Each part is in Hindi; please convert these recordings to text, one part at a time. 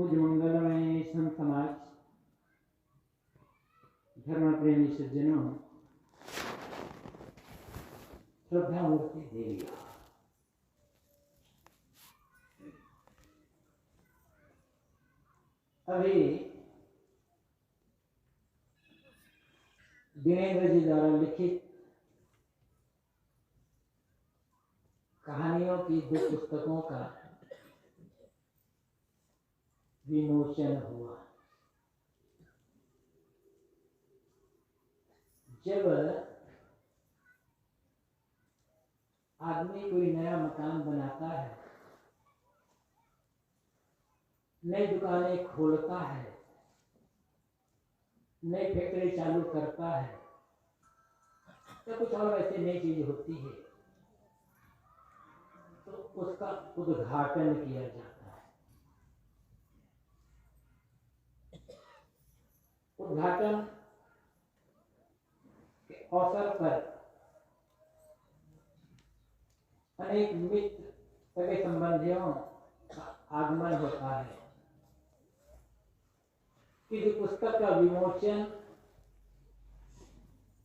पूज्य मंगलमय संत समाज, धर्म प्रेमी सज्जनों, श्रद्धा मूर्ति देविया, अभी दिनेंद्र जी द्वारा लिखित कहानियों की 2 पुस्तकों का विमोचन हुआ। जब आदमी कोई नया मकान बनाता है, नई दुकानें खोलता है, नई फैक्ट्री चालू करता है, तो कुछ और ऐसी नई चीज होती है तो उसका उद्घाटन किया जाता है। उद्घाटन के अवसर पर अनेक मित्र सगे संबंधियों का आगमन होता है। किसी पुस्तक का विमोचन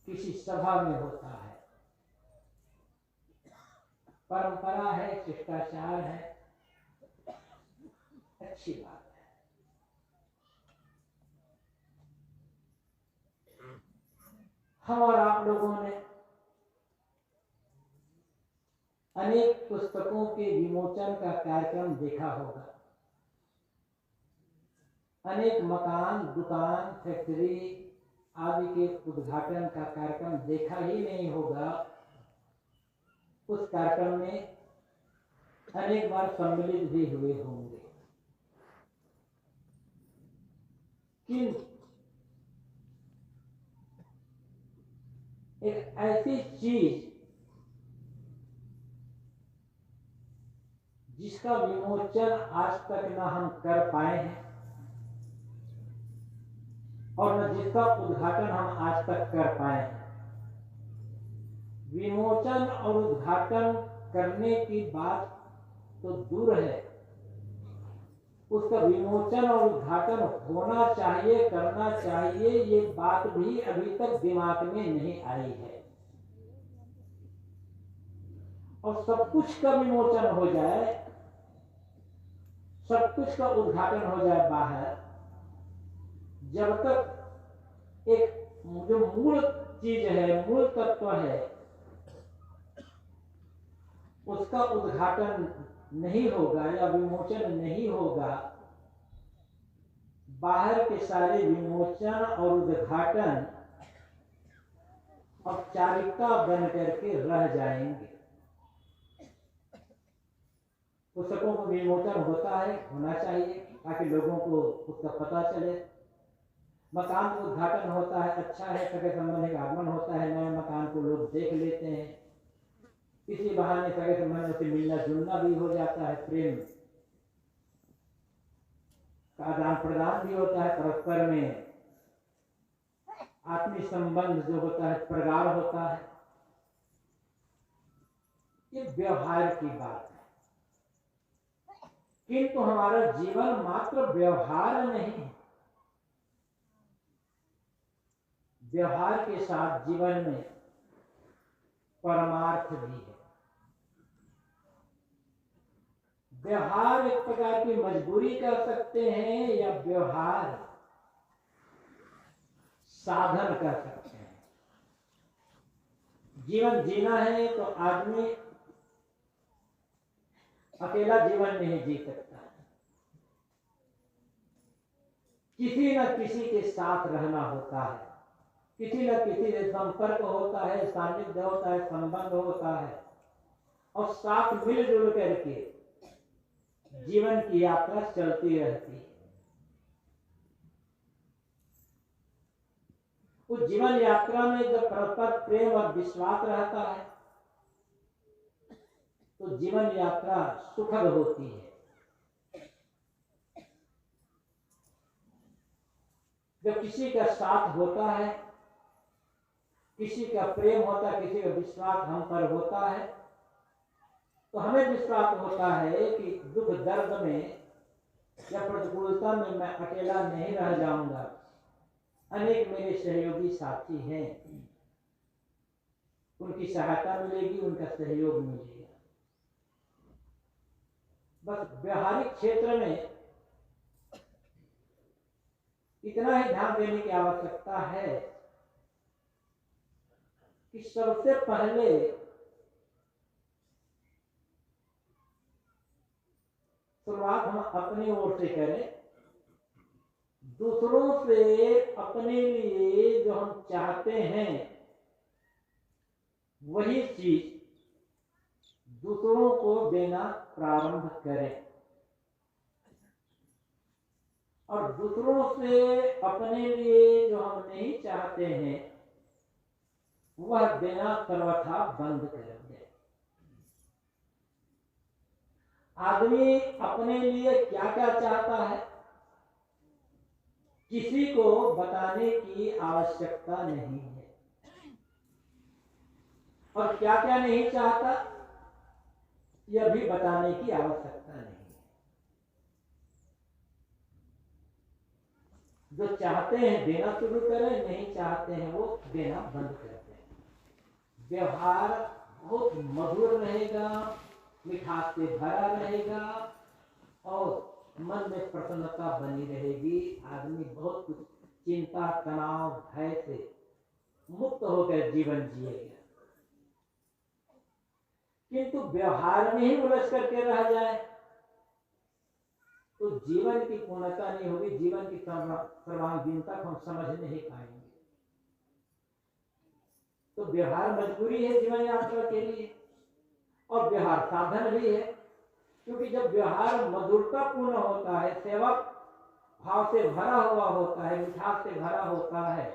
किसी सभा में होता है। परंपरा है, शिष्टाचार है, अच्छी बात है। हम और आप लोगों ने अनेक पुस्तकों के विमोचन का कार्यक्रम देखा होगा। अनेक मकान, दुकान, फैक्ट्री आदि के उद्घाटन का कार्यक्रम देखा ही नहीं होगा। उस कार्यक्रम में अनेक बार सम्मिलित भी हुए होंगे, किंतु एक ऐसी चीज जिसका विमोचन आज तक न हम कर पाए हैं और न जिसका उद्घाटन हम आज तक कर पाए हैं। विमोचन और उद्घाटन करने की बात तो दूर है, उसका विमोचन और उद्घाटन होना चाहिए, करना चाहिए, ये बात भी अभी तक दिमाग में नहीं आई है। और सब कुछ का विमोचन हो जाए, सब कुछ का उद्घाटन हो जाए बाहर, जब तक एक जो मूल चीज है, मूल तत्व है, उसका उद्घाटन नहीं होगा या विमोचन नहीं होगा, बाहर के सारे विमोचन और उद्घाटन औपचारिकता बन करके रह जाएंगे। पुस्तकों का विमोचन होता है, होना चाहिए ताकि लोगों को उसका पता चले। मकान का उद्घाटन होता है, अच्छा है, सगे संबंधी का आगमन होता है, नए मकान को लोग देख लेते हैं, इसी बहाने सगे संबंध से मिलना जुलना भी हो जाता है, प्रेम का आदान प्रदान भी होता है, परस्पर में आत्मीय संबंध जो होता है प्रगाढ़ होता है। ये व्यवहार की बात है, किंतु हमारा जीवन मात्र व्यवहार नहीं है। व्यवहार के साथ जीवन में परमार्थ भी है। व्यवहार एक प्रकार की मजबूरी कर सकते हैं या व्यवहार साधन कर सकते हैं। जीवन जीना है तो आदमी अकेला जीवन नहीं जी सकता, किसी न किसी के साथ रहना होता है, किसी न किसी से संपर्क होता है, सानिध्य होता है, संबंध होता है, और साथ मिलजुल करके जीवन की यात्रा चलती रहती है। उस जीवन यात्रा में जब परस्पर प्रेम और विश्वास रहता है तो जीवन यात्रा सुखद होती है। जब किसी का साथ होता है, किसी का प्रेम होता है, किसी का विश्वास हम पर होता है, तो हमें विश्वास होता है कि दुख दर्द में या प्रतिकूलता में मैं अकेला नहीं रह जाऊंगा, अनेक मेरे सहयोगी साथी हैं, उनकी सहायता मिलेगी, उनका सहयोग मिलेगा। बस व्यवहारिक क्षेत्र में इतना ही ध्यान देने की आवश्यकता है कि सबसे पहले शुरुआत हम अपनी ओर से करें, दूसरों से अपने लिए जो हम चाहते हैं वही चीज दूसरों को देना प्रारंभ करें, और दूसरों से अपने लिए जो हम नहीं चाहते हैं वह देना सर्वथा बंद कर दें। आदमी अपने लिए क्या क्या चाहता है किसी को बताने की आवश्यकता नहीं है, और क्या क्या नहीं चाहता यह भी बताने की आवश्यकता नहीं है। जो चाहते हैं देना शुरू करें, नहीं चाहते हैं वो देना बंद कर दें। व्यवहार बहुत मधुर रहेगा, मिठास से भरा रहेगा, और मन में प्रसन्नता बनी रहेगी। आदमी बहुत कुछ चिंता, तनाव, भय से मुक्त होकर जीवन जिएगा। किंतु व्यवहार में ही उलझ करके रह जाए तो जीवन की पूर्णता नहीं होगी, जीवन की सर्वांगीणता को हम समझ नहीं पाएंगे। तो व्यवहार मजबूरी है जीवन यात्रा के लिए, और व्यवहार साधन भी है, क्योंकि जब व्यवहार मधुरता पूर्ण होता है, सेवक भाव से भरा हुआ होता है, मिठास से भरा होता है,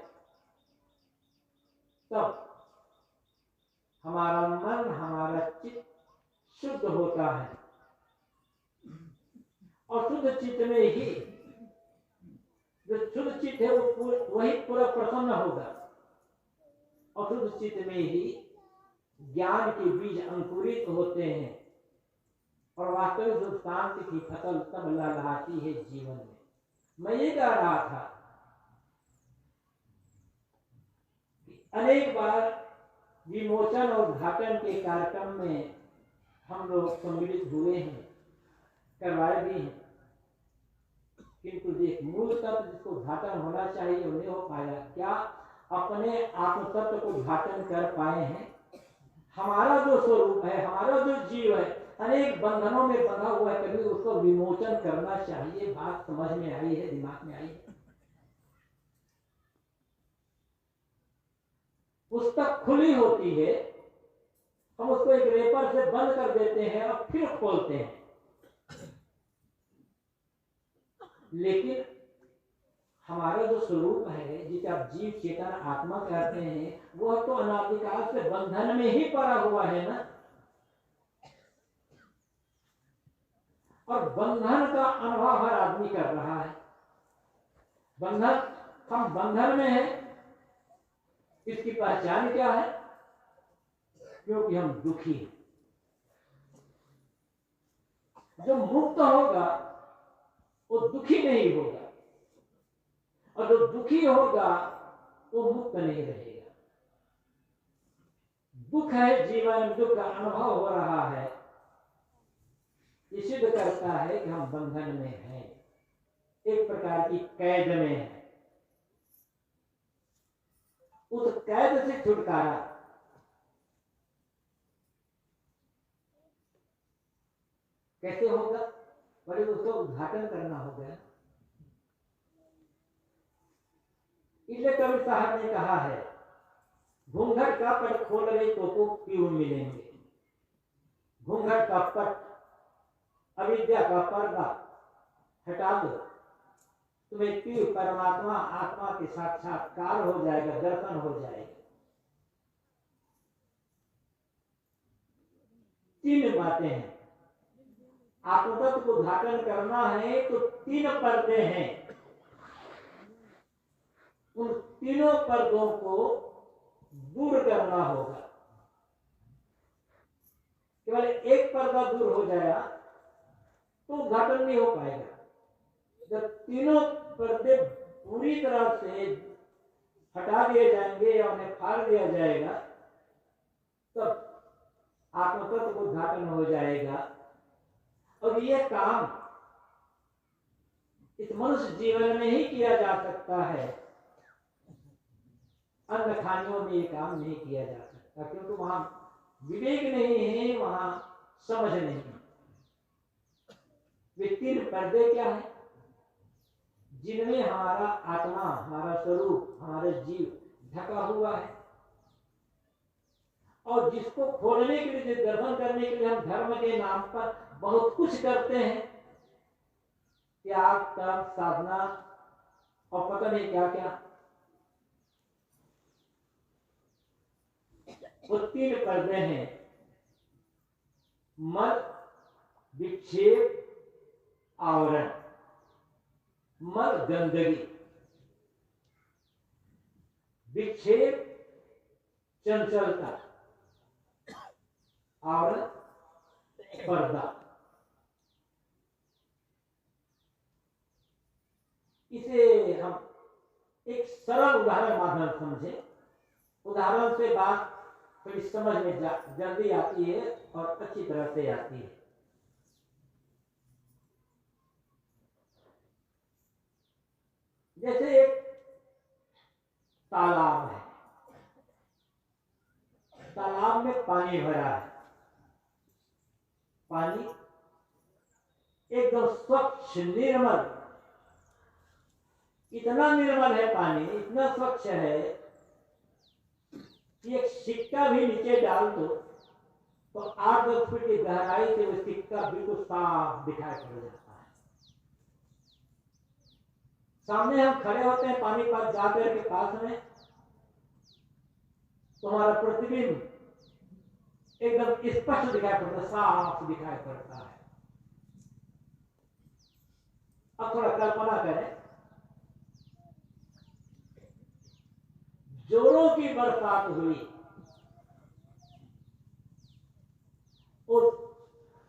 तब हमारा मन, हमारा चित्त शुद्ध होता है, और शुद्ध चित्त में ही जो शुद्ध चित्त है वही पूरा प्रसन्न होगा, और शुद्ध चित्त में ही ज्ञान के बीज अंकुरित होते हैं, और वास्तविक जो शांति की फसल तब लहलहाती है जीवन में। मैं ये कह रहा था कि अनेक बार विमोचन और उद्घाटन के कार्यक्रम में हम लोग सम्मिलित हुए हैं, करवाए भी हैं, किंतु देख मूल तत्व जिसको उद्घाटन होना चाहिए वो नहीं हो पाया। क्या अपने आत्म तत्व को उद्घाटन कर पाए हैं? हमारा जो स्वरूप है, हमारा जो जीव है, अनेक बंधनों में बंधा हुआ है, कभी उसको विमोचन करना चाहिए। बात समझ में आई है, दिमाग में आई है। पुस्तक खुली होती है, हम उसको एक रेपर से बंद कर देते हैं और फिर खोलते हैं, लेकिन हमारा जो स्वरूप है, जिसे आप जीव चेतन आत्मा कहते हैं, वह तो अनादिकाल से बंधन में ही पड़ा हुआ है ना। और बंधन का अनुभव हर आदमी कर रहा है। बंधन, हम बंधन में हैं, इसकी पहचान क्या है? क्योंकि हम दुखी हैं। जो मुक्त होगा वो दुखी नहीं होगा, और जो दुखी होगा वो मुक्त नहीं रहेगा। दुख है जीवन में, दुख का अनुभव हो रहा है, ये सिद्ध करता है कि हम बंधन में हैं, एक प्रकार की कैद में हैं। उस कैद से छुटकारा कैसे होगा? बड़े उसका उद्घाटन करना होगा। इसलिए कबीर साहब ने कहा है, घूंघट का पट खोल रहे तो क्यों मिलेंगे। घूंघट का पट, अविद्या का पर्दा हटा दो, तुम्हें पीर परमात्मा आत्मा के साक्षात्कार हो जाएगा, दर्शन हो जाएगा। तीन बातें हैं। आत्मतत्व को उद्घाटन करना है तो तीन पर्दे हैं, उन तीनों पर्दों को दूर करना होगा। केवल एक पर्दा दूर हो जाएगा तो उद्घाटन नहीं हो पाएगा। जब तीनों पर्दे पूरी तरह से हटा दिए जाएंगे या उन्हें फाड़ दिया जाएगा, तब आत्मतत्व को उद्घाटन हो जाएगा। और यह काम इस मनुष्य जीवन में ही किया जा सकता है, अन्य खानियों में ये काम नहीं किया जा सकता, क्योंकि वहां विवेक नहीं है, वहां समझ नहीं है। वे तीन पर्दे क्या है जिनमें हमारा आत्मा, हमारा स्वरूप, हमारा जीव ढका हुआ है, और जिसको खोलने के लिए, दर्शन करने के लिए हम धर्म के नाम पर बहुत कुछ करते हैं, त्याग, तप, साधना और पता नहीं क्या क्या। वो तीन पर्दे हैं, मल, विक्षेप, आवरण। मल गंदगी, विक्षेप चंचलता, आवरण पर्दा। इसे हम एक सरल उदाहरण माध्यम समझे। उदाहरण से बात थोड़ी समझ में जल्दी आती है और अच्छी तरह से आती है। जैसे एक तालाब है, तालाब में पानी भरा है, पानी एकदम स्वच्छ निर्मल, इतना निर्मल है पानी, इतना स्वच्छ है कि एक सिक्का भी नीचे डाल दो तो 8-10 फीट की गहराई से वो सिक्का बिल्कुल साफ दिखाई पड़ जाता है। सामने हम खड़े होते हैं पानी पास जाकर के पास में, तो हमारा प्रतिबिंब एकदम स्पष्ट दिखाई पड़ता है, साफ दिखाई पड़ता है। अब थोड़ा कल्पना करें, जोरों की बरसात हुई, और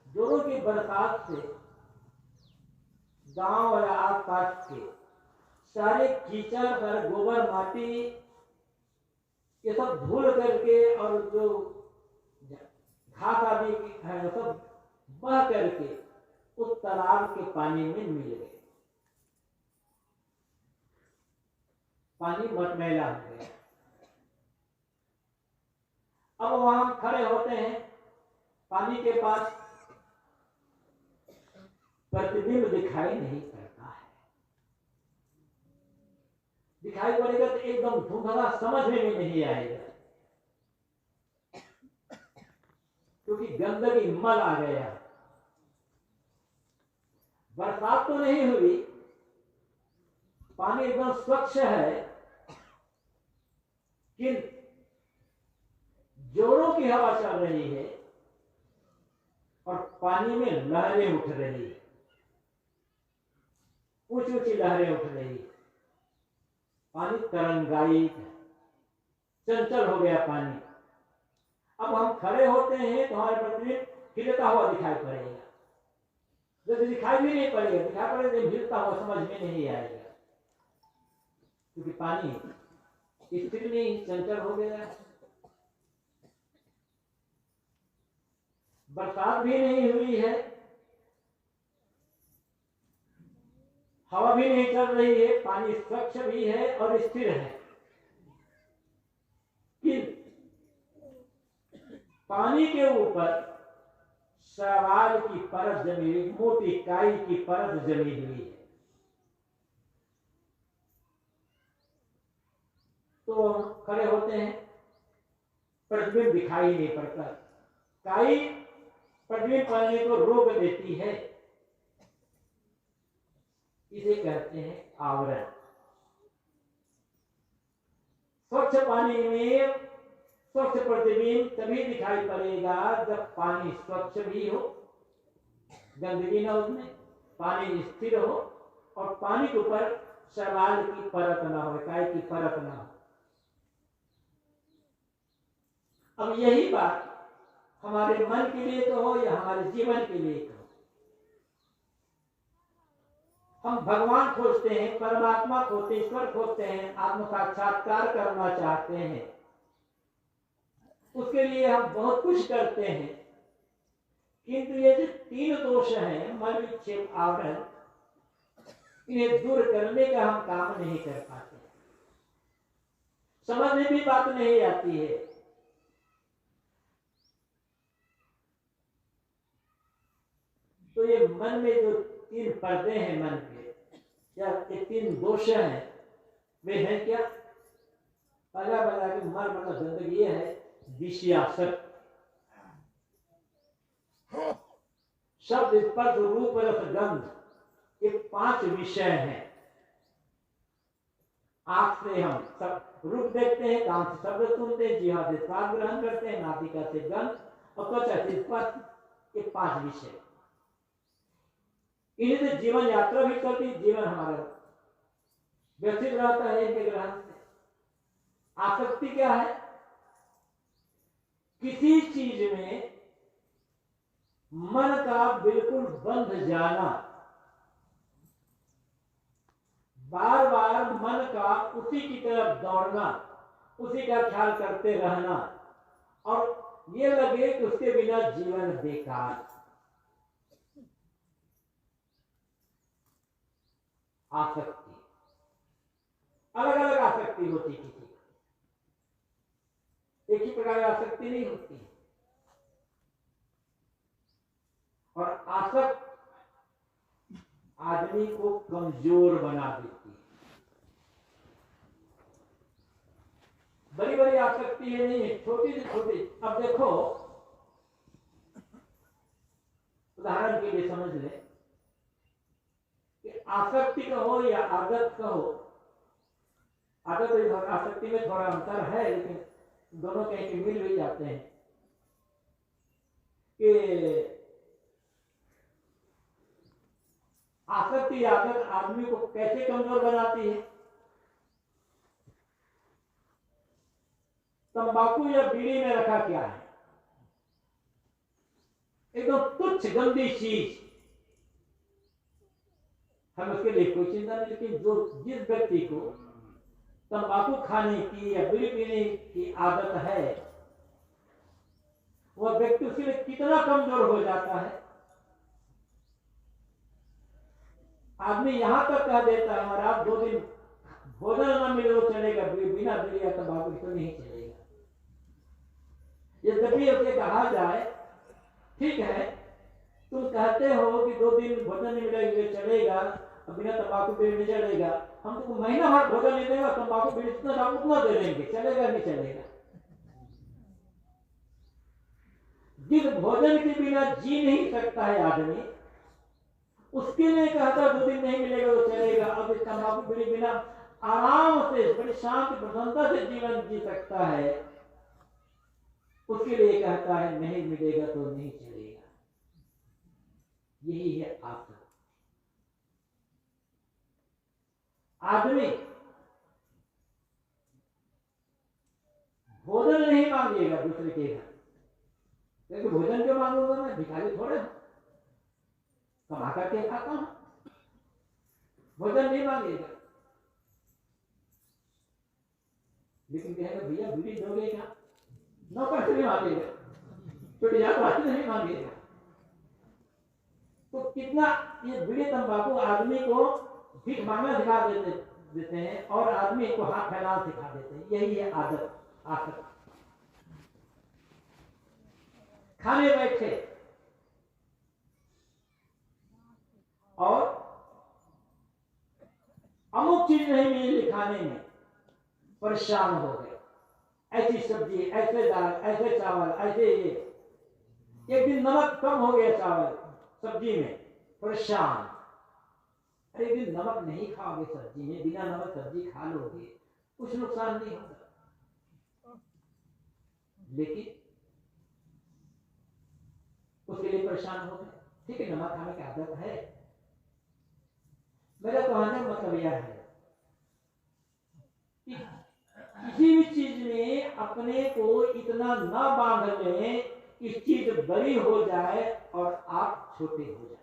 जोरों की बरसात से गांव और आसपास के सारे कीचड़, सारे गोबर, माटी, ये सब धुल करके और जो घास आदि है वो सब बह करके उस तालाब के पानी में मिल गए। पानी मटमैला हो गया। अब वहां खड़े होते हैं, पानी के पास प्रतिबिंब दिखाई नहीं पड़ता है। दिखाई पड़ेगा तो एकदम धुंधला, समझ में भी नहीं आएगा, क्योंकि गंदगी, मल आ गया। बरसात तो नहीं हुई, पानी एकदम स्वच्छ है, किंतु जोरों की हवा चल रही है और पानी में लहरें उठ रही है, ऊंची ऊंची लहरें उठ रही है। पानी तरंगायित है, चंचल हो गया पानी। अब हम खड़े होते हैं तो हमारे प्रतिबिंब हिलता हुआ दिखाई पड़ेगा। जब दिखाई भी नहीं पड़ेगा, दिखाई पड़ेगा तो हिलता हुआ समझ में नहीं आएगा, क्योंकि पानी स्थिर नहीं, चंचल हो गया। बरसात भी नहीं हुई है, हवा भी नहीं चल रही है, पानी स्वच्छ भी है और स्थिर है, किंतु पानी के ऊपर शैवाल की परत जमी हुई, मोटी काई की परत जमी हुई है। तो खड़े होते हैं, प्रतिबिंब दिखाई नहीं पड़ता, काई प्रतिबिंब पड़ने को रोक देती है। इसे कहते हैं आवरण। स्वच्छ पानी में स्वच्छ प्रतिबिंब तभी दिखाई पड़ेगा जब पानी स्वच्छ भी हो, गंदगी न उसमें, पानी स्थिर हो और पानी के ऊपर शैवाल की परत ना हो, काई की परत ना हो। अब यही बात हमारे मन के लिए तो हो या हमारे जीवन के लिए तो हो। हम भगवान खोजते हैं, परमात्मा खोजते हैं, ईश्वर खोजते हैं, आत्म साक्षात्कार करना चाहते हैं, उसके लिए हम बहुत कुछ करते हैं, किंतु ये जो 3 दोष हैं, मन, विक्षेप, आवरण, इन्हें दूर करने का हम काम नहीं कर पाते, समझ में भी बात नहीं आती है। तो ये मन में जो 3 पर्दे हैं मन के, या ये 3 दोष हैं, वे हैं क्या? पहला बता कि मन मतलब जिंदगी ये है विषयासक्त, शब्द, स्पर्श, रूप, रस, गंध, ये 5 विषय हैं। आंख से हम सब रूप देखते हैं, कान से शब्द सुनते हैं, जीवा से स्वाद ग्रहण करते हैं, नासिका से गंध और त्वचा से स्पर्श, ये 5 विषय। इन्हीं से जीवन यात्रा भी चलती, जीवन हमारा व्यथित रहता है इनके ग्रहण से। आसक्ति क्या है? किसी चीज में मन का बिल्कुल बंध जाना, बार बार मन का उसी की तरफ दौड़ना, उसी का ख्याल करते रहना, और ये लगे कि उसके बिना जीवन बेकार। आसक्ति, अलग अलग आसक्ति होती, किसी एक ही प्रकार की आसक्ति नहीं होती। और आसक्त आदमी को कमजोर बना देती है। बड़ी बड़ी आसक्ति है नहीं, छोटी से छोटी। अब देखो, उदाहरण के लिए समझ ले कि आसक्ति कहो या आदत कहो, आदत और आसक्ति में थोड़ा अंतर है, लेकिन दोनों कहीं के मिल भी जाते हैं। कि आसक्ति आदत आदमी को कैसे कमजोर बनाती है? तंबाकू या बीड़ी में रखा क्या है? एकदम तुच्छ गंदी चीज, हम उसके लिए कोई चिंता नहीं। लेकिन जो जिस व्यक्ति को तंबाकू खाने की या बीड़ी पीने की आदत है, वह व्यक्ति उसके लिए कितना कमजोर हो जाता है। आदमी यहां तक कह देता है, और आप 2 दिन भोजन न मिले तो चलेगा, बिना बीड़ी या तंबाकू तो नहीं चलेगा। यद्यपि उसे कहा जाए, ठीक है, तुम कहते हो कि 2 दिन भोजन नहीं मिलेगा चलेगा, बिना तंबाकू बीड़ी नहीं चलेगा, हम तुमको महीना भर भोजन नहीं देगा, तंबाकू बीड़ी जितना उतना दे देंगे, चलेगा नहीं चलेगा? जिस भोजन के बिना जी नहीं सकता है आदमी, उसके लिए कहता 2 दिन नहीं मिलेगा तो चलेगा। अब इस तंबाकू बीड़ी बिना आराम से, बड़ी शांति प्रसन्नता से जीवन जी सकता है, उसके लिए कहता है नहीं मिलेगा तो नहीं चलेगा। यही है आसक्ति। आदमी भोजन नहीं मांगेगा दूसरे के घर, क्योंकि भोजन क्यों मांगूंगा? मैं भिखारी थोड़े कमा करके खाता हूं। भोजन नहीं मांगेगा, लेकिन कहेगा भैया बीड़ी दोगे क्या? नौकर से नहीं मांगेगा, छोटी जात से नहीं मांगेगा। तो कितना ये बीड़ी तंबाकू आदमी को भीख मांगना सिखा देते हैं, और आदमी को हाथ फैलाना सिखा देते हैं। यही है आदत, आसक्ति। खाने बैठे और अमुक चीज नहीं मिली खाने में, परेशान हो गए। ऐसी सब्जी, ऐसे दाल, ऐसे चावल, ऐसे ये। एक दिन नमक कम हो गया चावल सब्जी में, परेशान। अरे एक दिन नमक नहीं खाओगे सब्जी में, बिना नमक सब्जी खा लोगे, कुछ नुकसान नहीं होगा, लेकिन उसके लिए परेशान हो गए। ठीक है, नमक खाने की आदत है। मेरा कहने का मतलब यह है कि किसी भी चीज में अपने को इतना ना बांध लें कि चीज बड़ी हो जाए और आप छोटे हो जाए।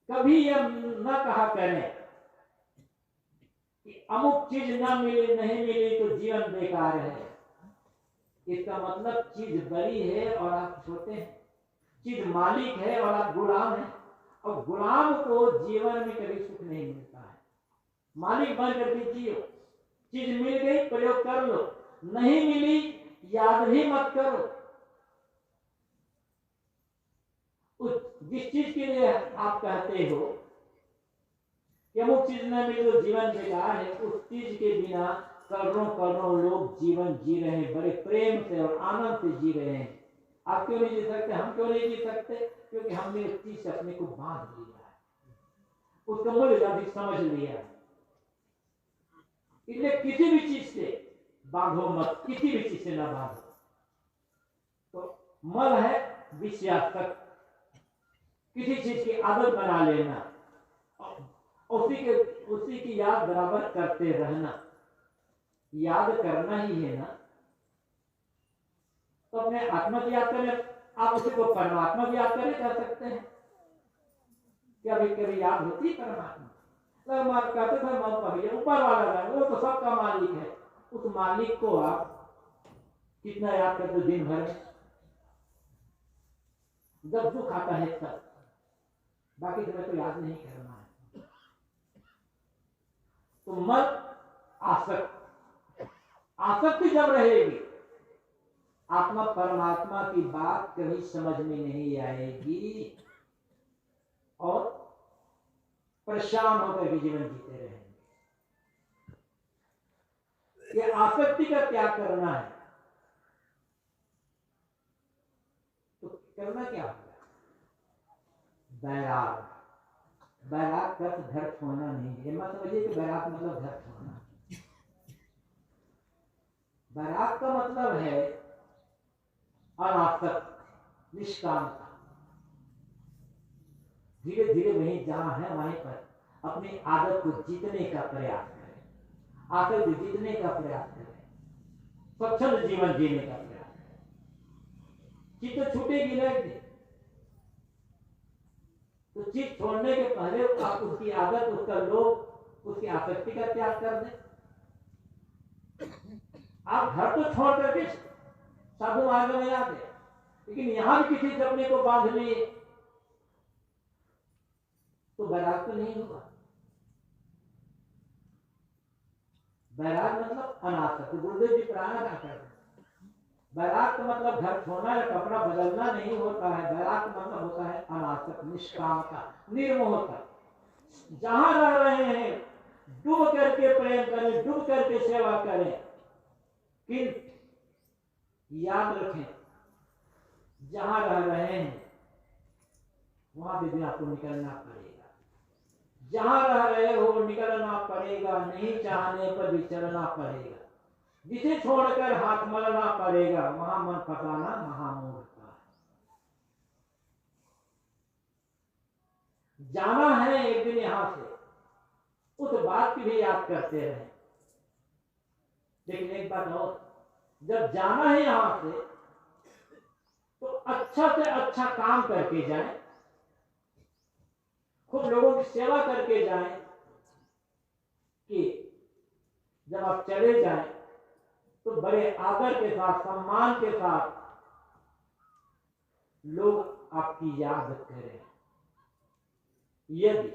कभी यह न कहा करें कि अमुक चीज न मिली, नहीं मिली तो जीवन बेकार है। इसका मतलब चीज बड़ी है और आप छोटे हैं, चीज मालिक है और आप गुलाम हैं, और गुलाम को जीवन में कभी सुख नहीं मिलता है। मालिक बन करके जियो, चीज मिल गई प्रयोग कर लो, नहीं मिली याद भी मत करो। उस जिस चीज के लिए आप कहते हो कि अमुक चीज न मिली तो जीवन बेकार है, उस चीज के बिना करोड़ों करोड़ों लोग जीवन जी रहे हैं, बड़े प्रेम से और आनंद से जी रहे हैं। आप क्यों नहीं जी सकते, हम क्यों नहीं जी सकते? क्योंकि हमने उस चीज से अपने को बांध लिया है, उसका मूल्य अधिक समझ लिया है। इसलिए किसी भी चीज से बांधो मत, किसी भी चीज से ना बांधो। तो मल है विषयासक्त, किसी चीज की आदत बना लेना, उसी की याद बराबर करते रहना। याद करना ही है ना, तो अपने आत्मा की याद करें, आप उसी को परमात्मा की याद करें कर सकते हैं। क्या भी कभी याद होती है परमात्मा? कहते थे भैया ऊपर वाला है, वो तो सबका मालिक है। उस मालिक को आप कितना याद करते दिन भर में? जब दुख आता है तब, बाकी समय तो याद नहीं करना है। तो मत आसक्ति जब रहेगी, आत्मा परमात्मा की बात कभी समझ में नहीं आएगी और परेशान होकर के जीवन जीते रहेंगे। ये आसक्ति का त्याग करना है। तो करना क्या होगा? बैराग। बैराग का घर छोड़ना नहीं है। मत समझिए कि बैराग मतलब घर छोड़ना। बैराग का मतलब है अनासक्त, निष्कामता। धीरे धीरे वहीं जहां है वहीं पर अपनी आदत को जीतने का प्रयास करें, आसक्त जीतने का प्रयास करें, स्वच्छंद जीवन जीने का प्रयास करें। चीज तो छूटेगी नहीं, तो चीज छोड़ने के पहले आप उसकी आदत, उसका लोभ, उसकी आसक्ति का त्याग कर दें। आप घर तो छोड़ करके साधु मार्ग में आ गए, लेकिन यहां भी किसी सपने को बांध लिए तो बैराग तो नहीं होगा। बैराग मतलब अनासक्त। गुरुदेव जी प्राणायाम करते हैं, बैराग का मतलब घर छोड़ना या कपड़ा बदलना नहीं होता है। बैराग का मतलब होता है अनासक्त, निष्कामता, निर्मोहता। जहां रह रहे हैं डूब करके प्रेम करें, डूब करके सेवा करें, किंतु याद रखें जहां रह रहे हैं वहां भी आपको निकलना पड़ेगा। जहां रह रहे हो निकलना पड़ेगा, नहीं चाहने पर भी चलना पड़ेगा। जिसे छोड़कर हाथ मलना पड़ेगा, वहां मन फसाना महामूर्खता है। जाना है एक दिन यहां से, उस बात की भी याद करते रहे। लेकिन एक बात और, जब जाना है यहां से तो अच्छा से अच्छा काम करके जाए, खूब लोगों की सेवा करके जाएं, कि जब आप चले जाएं तो बड़े आदर के साथ, सम्मान के साथ लोग आपकी याद करें। यदि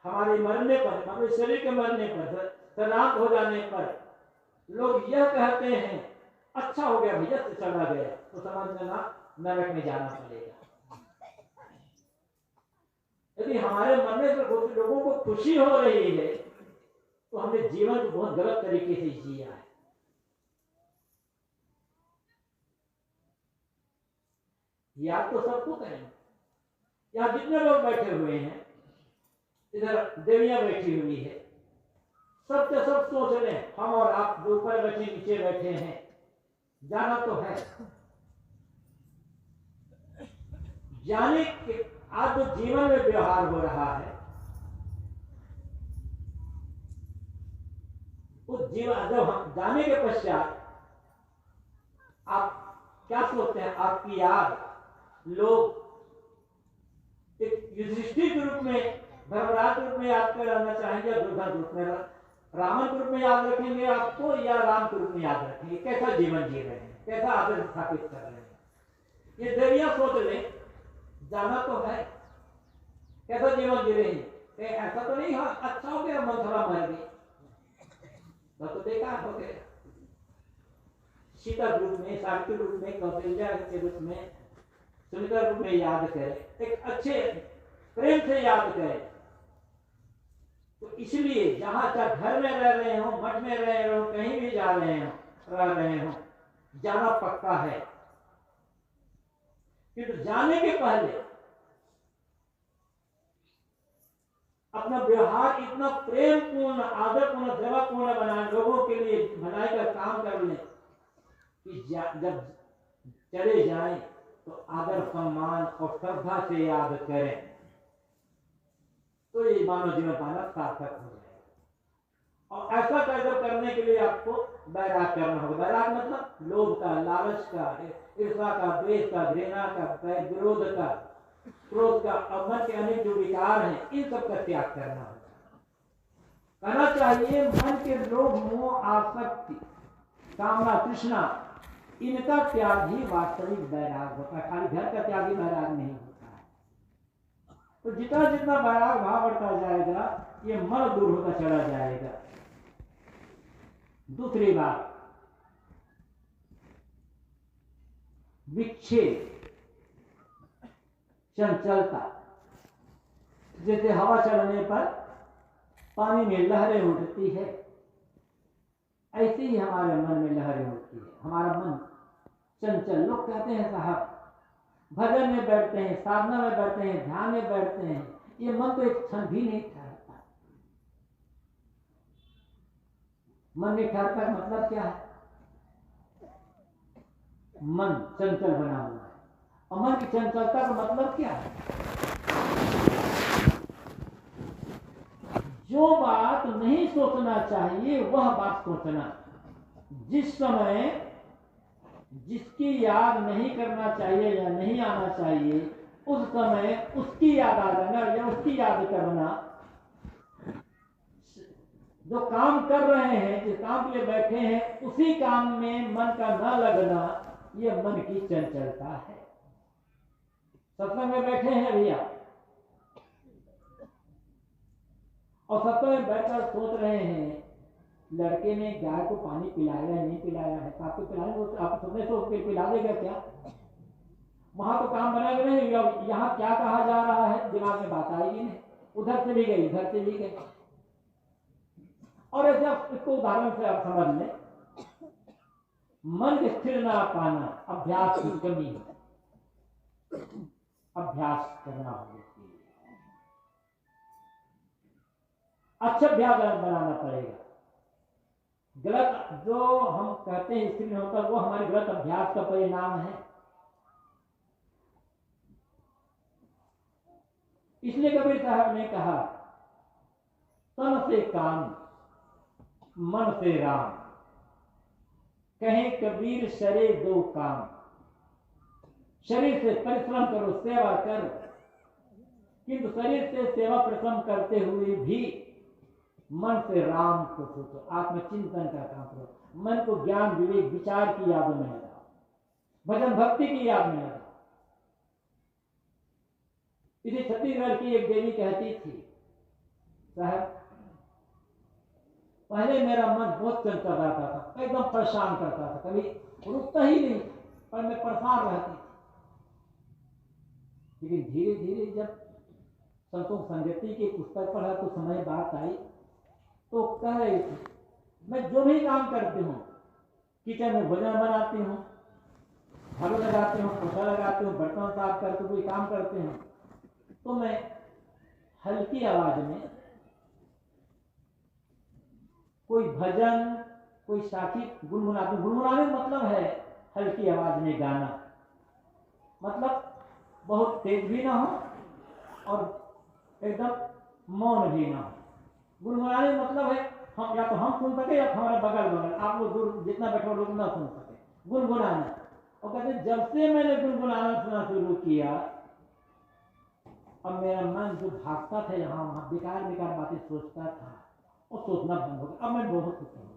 हमारे मरने पर, हमारे शरीर के मरने पर, सलामत हो जाने पर लोग यह कहते हैं अच्छा हो गया भैया से चला गया, तो समझना नरक में जाना पड़ेगा। यदि हमारे मरने से कुछ लोगों को खुशी हो रही है तो हमने जीवन को बहुत गलत तरीके से जिया है। याद तो सबको करें। यहाँ जितने लोग बैठे हुए हैं, इधर देवियां बैठी हुई है, सबसे सब सोच लें, हम और आप जो ऊपर बैठे नीचे बैठे हैं, जाना तो है। जाने के आज जो जीवन में व्यवहार हो रहा है, उस जीवन जब हम जाने के पश्चात आप क्या सोचते हैं? आपकी याद लोग एक युधिष्ठिर के रूप में, धर्मराज के रूप में याद करना चाहेंगे या दुर्योधन रूप में, रावण के रूप में याद रखेंगे आपको या राम के रूप में याद रखेंगे? कैसा जीवन जी रहे हैं, कैसा आदर्श स्थापित कर रहे हैं, ये देवियां सोच ले। जाना तो है कैसा जीवन जी रहे हैं। ऐसा तो नहीं हाँ अच्छा हो गया मंथरा मर गई, तो बेकार हो गया। सीता रूप में, सावित्री रूप में, कौशल्या के रूप में, सुमित्रा रूप में याद करें, एक अच्छे प्रेम से याद करें। तो इसलिए जहां चाहे घर में रह रहे हो, मठ में रह रहे हो, कहीं भी जा रहे हो, रह रहे हो, जाना पक्का है। किंतु जाने के पहले अपना व्यवहार इतना प्रेम पूर्ण, आदर पूर्ण, सेवा पूर्ण बनाए, लोगों के लिए भलाई का काम कर लें कि जब चले जाएं तो आदर सम्मान और श्रद्धा से याद करें, तो ये मानव जीवन पाना सार्थक हो जाएगा। और ऐसा कार्य करने के लिए आपको बैराग करना होगा। बैराग मतलब लोभ का, लालच का, ईर्ष्या का, द्वेष का, घृणा का, विरोध का, क्रोध का और मन के अनेक जो विकार हैं, इन सब का त्याग करना होगा। करना चाहिए मन के लोभ, मोह, आसक्ति, कामना, तृष्णा, इनका त्याग ही वास्तविक बैराग होता है। खाली घर का त्याग ही बैराग नहीं होता है। तो जितना जितना बैराग भाव बढ़ता जाएगा, ये मन दूर होता चला जाएगा। दूसरी बात, विक्षेप, चंचलता। जैसे हवा चलने पर पानी में लहरें उठती है, ऐसे ही हमारे मन में लहरें उठती है। हमारा मन चंचल। लोग कहते हैं साहब भजन में बैठते हैं, साधना में बैठते हैं, ध्यान में बैठते हैं, ये मन तो एक क्षण भी नहीं ठहरता। मन नहीं ठहरता का मतलब क्या है? मन चंचल बना हुआ है। और मन की चंचलता का मतलब क्या है? जो बात नहीं सोचना चाहिए वह बात सोचना, जिस समय जिसकी याद नहीं करना चाहिए या नहीं आना चाहिए, उस समय उसकी याद आ जाना या उसकी याद करना। जो काम कर रहे हैं, जिस काम के लिए बैठे हैं, उसी काम में मन का न लगना, यह मन की चंचलता है। सत्संग में बैठे हैं भैया, और सत्संग में बैठकर सोच रहे हैं लड़के ने गाय को पानी पिलाया है नहीं पिलाया है, तो आपको पिलाएंगे, आप सोचने तो पिला देगा क्या? वहां तो काम बनाएगा नहीं, यहाँ क्या कहा जा रहा है दिमाग में बात आएगी नहीं। उधर से भी गई, इधर से भी गई। और ऐसे आप इसको उदाहरण से आप समझ लें, मन स्थिर ना पाना अभ्यास की कमी है। अभ्यास करना होगा, अच्छा अभ्यास बनाना पड़ेगा। गलत जो हम कहते हैं स्थिर नहीं होता, वो हमारे गलत अभ्यास का परिणाम है। इसलिए कबीर साहब ने कहा, तन से काम मन से राम, कहे कबीर शरीर दो काम। शरीर से परिश्रम करो, सेवा करो, किंतु शरीर से सेवा परिश्रम करते हुए भी मन से राम को सोचो, आत्मचिंतन का काम करो। मन को ज्ञान, विवेक, विचार की याद में लगाओ, भजन भक्ति की याद में लगाओ। इसी छत्तीसगढ़ की एक देवी कहती थी, साहब पहले मेरा मन बहुत चलता रहता था, एकदम परेशान करता था, कभी रुकता ही नहीं, पर मैं परेशान रहती थी। लेकिन धीरे धीरे जब संतोष संगति की पुस्तक पढ़ा तो समय बात आई, तो कह रही थी मैं जो भी काम करती हूँ, किचन में भोजन बनाती हूँ, झाड़ू लगाती हूँ, पोछा लगाती हूँ, बर्तन साफ करके कोई काम करती हूँ, तो मैं हल्की आवाज में कोई भजन, कोई साखी गुनगुनाती हूँ। गुनगुनाने मतलब है हल्की आवाज में गाना, मतलब बहुत तेज भी ना हो और एकदम मौन भी ना हो। गुनगुनाने मतलब है हम या तो हम सुन सके या हमारे बगल बगल आप लोग दूर जितना बैठो लोग ना सुन सके। गुनगुनाना, और कहते जब से मैंने गुनगुनाना सुना शुरू किया अब मेरा मन जो भागता था यहाँ वहाँ बेकार बेकार बातें सोचता था और सोचना बंद हो गया। अब मैं बहुत खुश हूँ।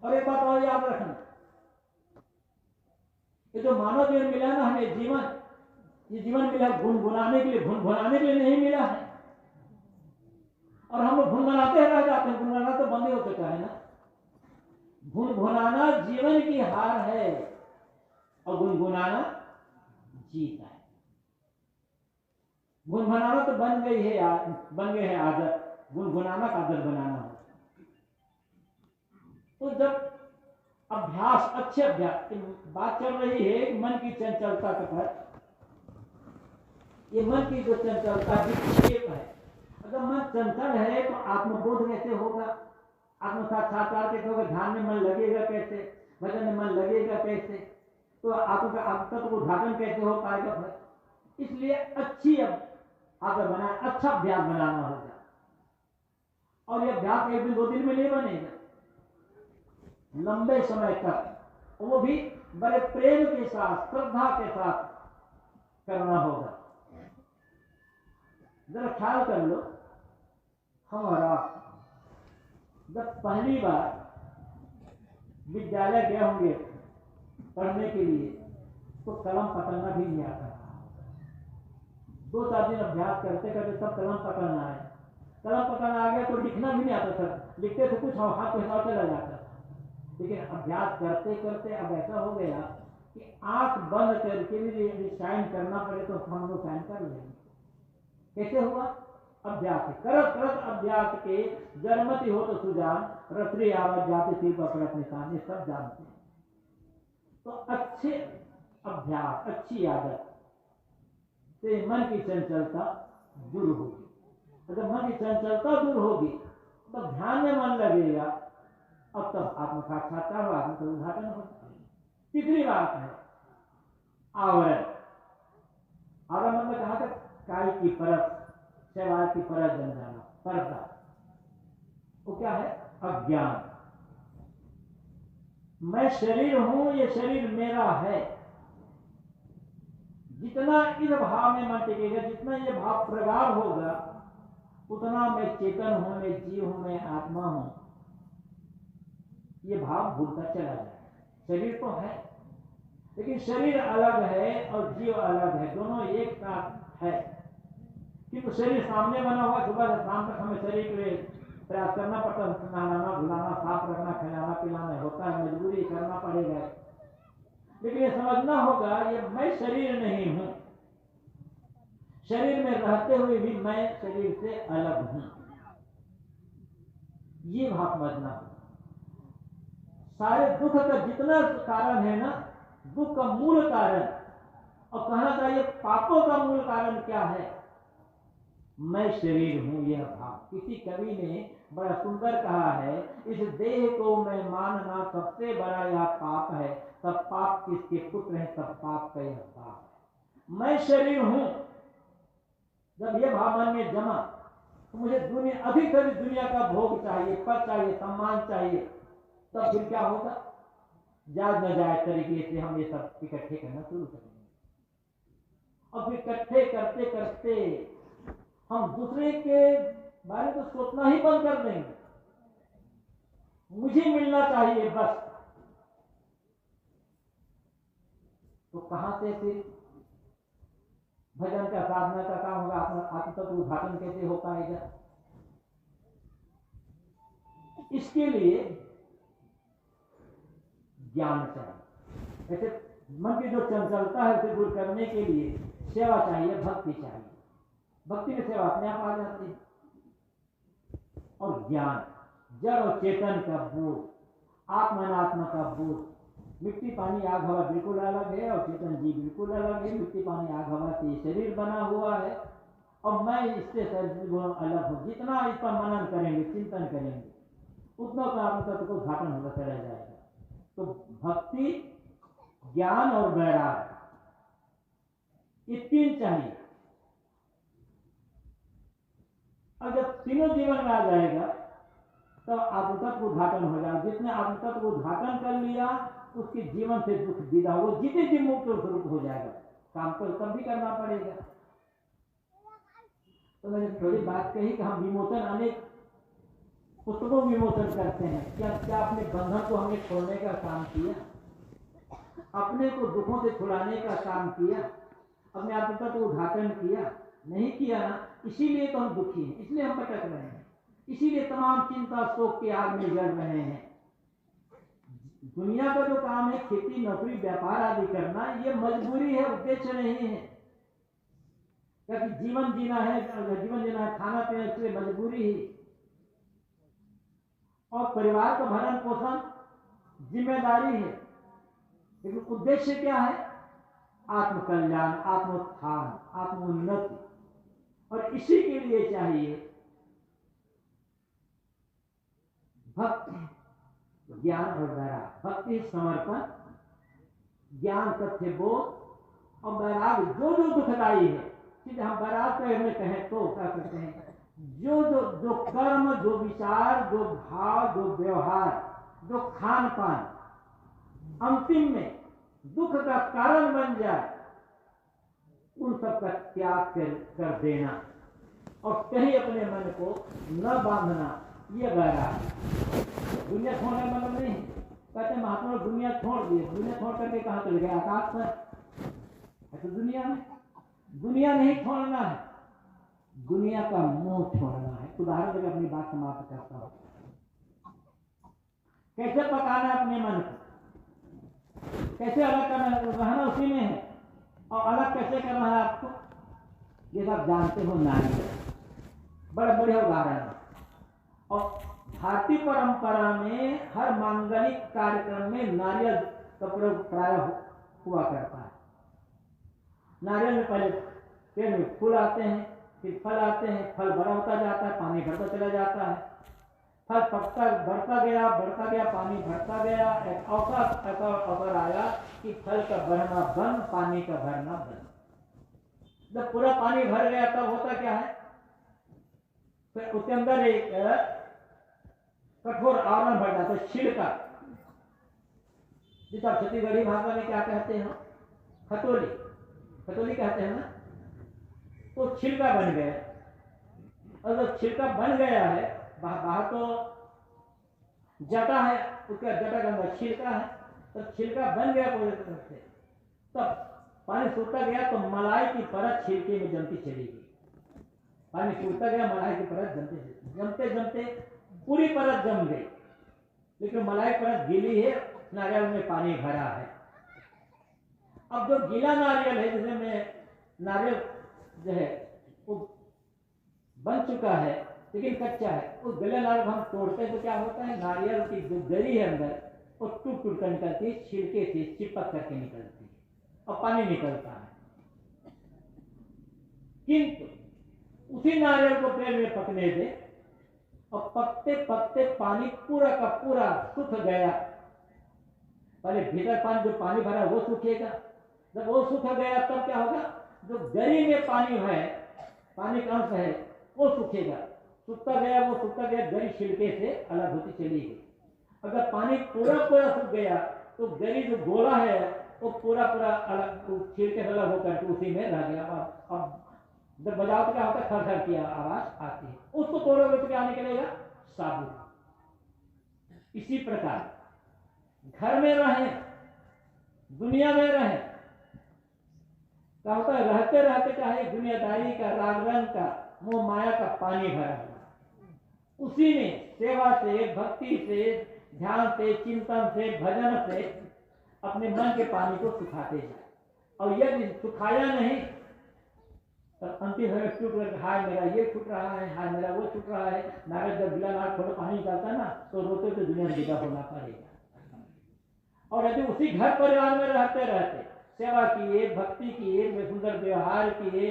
और एक बात और याद रखना, ये जो मानव जीवन मिला ना हमें जीवन, ये जीवन मिला गुनगुनाने के लिए, गुनगुनाने के लिए नहीं मिला है। और हम लोग गुनगुनाते रह जाते हैं, गुनगुनाना तो बंद ही हो चुका है ना। गुनगुनाना जीवन की हार है और गुनगुनाना जीत है। गुनगुनाना तो बन गई है, बन गए है आदत, गुनगुनाना का आदत बनाना है। तो जब अभ्यास, अच्छे अभ्यास, बात चल रही है मन की चंचलता पर, ये मन की जो चंचलता विक्षेप है, अगर मन चंचल है तो आत्मबोध कैसे होगा, आत्म साक्षात्कार कैसे होगा, ध्यान में मन लगेगा कैसे, भजन में मन लगेगा कैसे, तो आत्म को उद्घाटन कैसे हो पाएगा। इसलिए अच्छी आदत बनाए, अच्छा अभ्यास बनाना होगा। और यह अभ्यास एक दिन दो दिन में नहीं बनेगा, लंबे समय तक, वो भी बड़े प्रेम के साथ, श्रद्धा के साथ करना होगा। जरा ख्याल कर लो, हमारा जब पहली बार विद्यालय गए होंगे पढ़ने के लिए तो कलम पकड़ना भी नहीं आता। 2-4 दिन अभ्यास करते करते सब कलम पकड़ना है। कलम पकड़ना आ गया तो लिखना भी नहीं आता था, लिखते थे कुछ हाथ पे हाथ चला जाता। लेकिन अभ्यास करते करते अब ऐसा हो गया कि आंख बंद करके भी साइन करना पड़े तो हम लोग साइन कर लेंगे। कैसे हुआ? अभ्यास, करत करत अभ्यास के जन्मति हो तो सुजान, रसरी आवाज जाति सिर पर निशान, ये सब जानते हैं। तो अच्छे अभ्यास, अच्छी आदत से मन की चंचलता दूर होगी। अगर मन की चंचलता दूर होगी तो ध्यान में मन लगेगा, अब तब आत्म साक्षात्कार और आत्म उद्घाटन होता है। तीसरी बात है आवरण। आवरण में कहा था काय की परत, शैवाल की परत बन जाना, पर्दा। वो क्या है? अज्ञान। मैं शरीर हूं, ये शरीर मेरा है। जितना इस भाव में मन टिकेगा, जितना ये भाव प्रगाढ़ होगा, उतना मैं चेतन हूं, मैं जीव हूं, मैं आत्मा हूं, ये भाव भूलता चला जाए। शरीर तो है लेकिन शरीर अलग है और जीव अलग है, दोनों एक साथ है। किंतु शरीर सामने बना हुआ, सुबह से शाम तक हमें शरीर के लिए प्रयास करना पड़ता है, नहाना धुलाना, साफ रखना, खिलाना पिलाना होता है, मजबूरी करना पड़ेगा। लेकिन ये समझना होगा ये मैं शरीर नहीं हूं, शरीर में रहते हुए भी मैं शरीर से अलग हूं, ये भाव समझना होगा। सारे दुख का जितना कारण है ना, दुख का मूल कारण, और कहना चाहिए पापों का मूल कारण क्या है? मैं शरीर हूं, यह भाव। किसी कवि ने बड़ा सुंदर कहा है, इस देह को मैं मानना सबसे बड़ा यह पाप है, सब पाप किसके पुत्र है, सब पाप का यह पाप है। मैं शरीर हूं, जब यह भाव मन में जमा तो मुझे दुनिया, अधिक से अधिक दुनिया का भोग चाहिए, पद चाहिए, सम्मान चाहिए, तब फिर क्या होगा? जायज न जायज तरीके से हम ये सब इकट्ठे करना शुरू करेंगे, और फिर इकट्ठे करते करते हम दूसरे के बारे में सोचना ही बंद कर देंगे। मुझे मिलना चाहिए बस। तो कहां से फिर भजन का, साधना का काम होगा? आत्म तत्व उद्घाटन कैसे हो पाएगा? इसके लिए ज्ञान चाहिए। ऐसे मन की जो चंचलता है उसे दूर करने के लिए सेवा चाहिए, भक्ति चाहिए। भक्ति में सेवा अपने आप आ जाती है। और ज्ञान, जड़ और चेतन का बोध, आत्मा अनात्मा का बोध। मिट्टी पानी आग हवा बिल्कुल अलग है और चेतन जी बिल्कुल अलग है। मिट्टी पानी आग हवा से शरीर बना हुआ है और मैं इससे शरीर अलग हूं। जितना इस पर मनन करेंगे, चिंतन करेंगे, उतना आत्म तत्व को उद्घाटन होता चला जाएगा। तो भक्ति, ज्ञान और वैराग्य, ये तीन चाहिए। और जब तीनों जीवन में आ जाएगा तब आत्मतत्व को उद्घाटन हो जाएगा। जिसने आत्मतत्व को उद्घाटन कर लिया उसके जीवन से दुख विदा, वो जीते जी मुक्त स्वरूप हो जाएगा। काम तो तब भी करना पड़ेगा। तो मैंने थोड़ी बात कही कि हम विमोचन अनेक पुस्तकों विमोचन करते हैं, क्या क्या अपने बंधन को हमने छोड़ने का काम किया, अपने को दुखों से छुड़ाने का काम किया, अपने आत्मता को उद्घाटन किया? नहीं किया ना, इसीलिए तो हम दुखी हैं, इसलिए हम भटक रहे हैं, इसीलिए तमाम चिंता शोक के आग में जल रहे हैं। दुनिया का जो काम है, खेती नौकरी व्यापार आदि करना, ये मजबूरी है, उद्देश्य नहीं है। क्योंकि जीवन जीना है, खाना पीना, इसलिए मजबूरी ही। और परिवार का भरण पोषण जिम्मेदारी है, लेकिन उद्देश्य क्या है? आत्मकल्याण, आत्मोत्थान, आत्मोन्नति। और इसी के लिए चाहिए भक्ति, ज्ञान और वैराग। भक्ति समर्पण, ज्ञान तथ्य बोध और वैराग जो जो दुखदायी है। सीधे हम वैराग को हमें कहें तो क्या कहते हैं? जो जो जो कर्म, जो विचार, जो भाव, जो व्यवहार, जो खान पान अंतिम में दुख का कारण बन जाए, उन सब का त्याग कर देना और कहीं अपने मन को न बांधना, ये वैराग। दुनिया छोड़ने का मतलब नहीं। कहते महात्मा दुनिया छोड़ दिए, दुनिया छोड़ करके कहाँ चले गए? आकाश पर है तो दुनिया में। दुनिया नहीं छोड़ना है, दुनिया का मोह छोड़ना है। उदाहरण देकर अपनी बात समाप्त करता हूं। कैसे पकाना है अपने मन को, कैसे अलग करना, रहना उसी में है। और अलग कैसे करना है आपको, ये सब जानते हो। नारियल बड़े बड़े उदाहरण है। और भारतीय परंपरा में हर मांगलिक कार्यक्रम में नारियल का प्रयोग प्राय हुआ करता है। नारियल में पहले पेड़ में फूल आते हैं, फिर फल आते हैं, फल बड़ा होता जाता है, पानी भरता चला जाता है, फल पकता बढ़ता गया, पानी भरता गया। एक अवसर आया कि फल का भरना बंद, पानी का भरना बंद। जब पूरा पानी भर गया तब होता क्या है? फिर उसके अंदर एक कठोर आवरण भर जाता है, छिलका, जिस आप छत्तीसगढ़ी भाषा में क्या कहते हैं? खटोली, खटोली कहते हैं ना। तो छिलका बन गया, और जब छिलका बन गया है, बाहर तो जटा है, उसका जटा के अंदर छिलका है, तो छिलका बन गया पूरी तरह से। तब पानी सूखता गया तो मलाई की परत छिलके में जमती चली गई। पानी सूखता गया, मलाई की परत जमते जमते पूरी परत जम गई, लेकिन मलाई परत गीली है, नारियल में पानी भरा है। अब जो गीला नारियल है, जिसमें नारियल जो है वो बन चुका है लेकिन कच्चा है, उस गले नारियल हम तोड़ते तो क्या होता है? नारियल की जो गरी है अंदर वो टूट टूट कर निकलती है, छिलके से चिपक करके निकलती है और पानी निकलता है। किंतु उसी नारियल को पेड़ में पकने दे और पकते पकते पानी पूरा का पूरा सूख गया। पहले भीतर पानी, जो पानी भरा वो सूखेगा, जब वो सूख गया तब क्या होगा? जो गरी में पानी है, पानी का अंश है, वो सूखेगा। सूखता गया, गरी छिलके से अलग होती चली गई। अगर पानी पूरा पूरा सूख गया तो गरी जो गोला है वो पूरा पूरा अलग, छिलके से अलग होकर उसी में रह गया। अब जब बजाओ तो क्या होता है? खरखर की आवाज आती है। उसको तोड़ोगे तो क्या निकलेगा? साबुत। इसी प्रकार घर में रहे, दुनिया में रहे, क्या होता है? रहते रहते चाहे दुनियादारी का, राग रंग का, मोह माया का पानी भरा हुआ, उसी में सेवा से, भक्ति से, ध्यान से, चिंतन से, भजन से अपने मन के पानी को सुखाते जाए। और यदि सुखाया नहीं तो अंतिम में टूट कर, हाय मेरा ये छूट रहा है, हाय मेरा वो छूट रहा है। नारद जब गिला नार थोड़ा पानी निकालता है ना, तो रोते तो दुनिया में विदा होना पड़ेगा। और यदि उसी घर परिवार में रहते रहते सेवा किए, भक्ति किए, सुंदर व्यवहार किए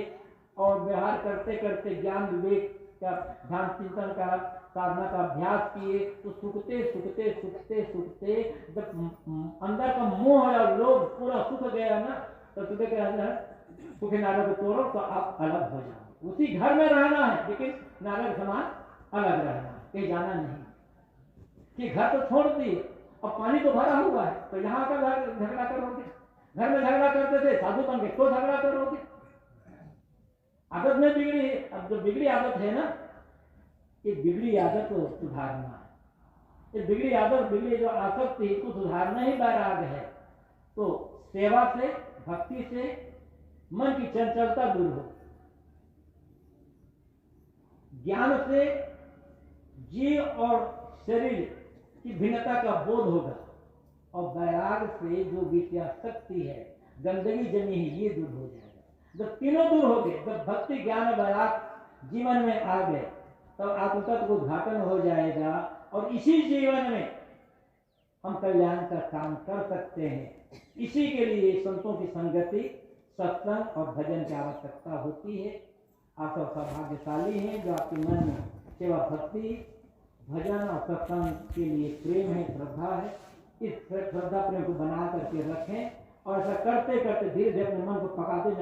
और व्यवहार करते करते ज्ञान विवेक का, ध्यान चिंतन का, साधना का अभ्यास किए, तो सूखते सूखते सूखते सूखते जब अंदर का मोह और लोभ पूरा सूख गया ना, तो तुझे क्या है? सूखे नारियल को तोड़ो तो आप अलग हो जाओ। उसी घर में रहना है लेकिन नारियल समान अलग रहना है, कहीं जाना नहीं। कि घर तो छोड़ दिए और पानी तो भरा हुआ है, तो यहाँ का झगड़ा करोगे? घर में झगड़ा करते थे, साधु बन के तो झगड़ा करोगे? आदत में बिगड़ी, अब जो बिगड़ी आदत है ना, ये बिगड़ी आदत को सुधारना है। ये बिगड़ी आदत, बिगड़ी जो आसक्ति को सुधारना ही वैराग है। तो सेवा से, भक्ति से मन की चंचलता दूर हो, ज्ञान से जीव और शरीर की भिन्नता का बोध होगा, और वैराग से जो विषयासक्ति है, गंदगी जमी है, ये दूर हो जाएगा। जब तीनों दूर हो गए, जब भक्ति ज्ञान वैराग जीवन में आ गए, तब आत्मतत्व को उद्घाटन हो जाएगा, और इसी जीवन में हम कल्याण का काम कर सकते हैं। इसी के लिए संतों की संगति, सत्संग और भजन की आवश्यकता होती है। आप सब सौभाग्यशाली हैं जो आपके मन में सेवा, भक्ति, भजन और सत्संग के लिए प्रेम है, श्रद्धा है। इस श्रद्धा प्रेम को बना करके रखें, और ऐसा करते करते धीरे धीरे अपने मन को पकाते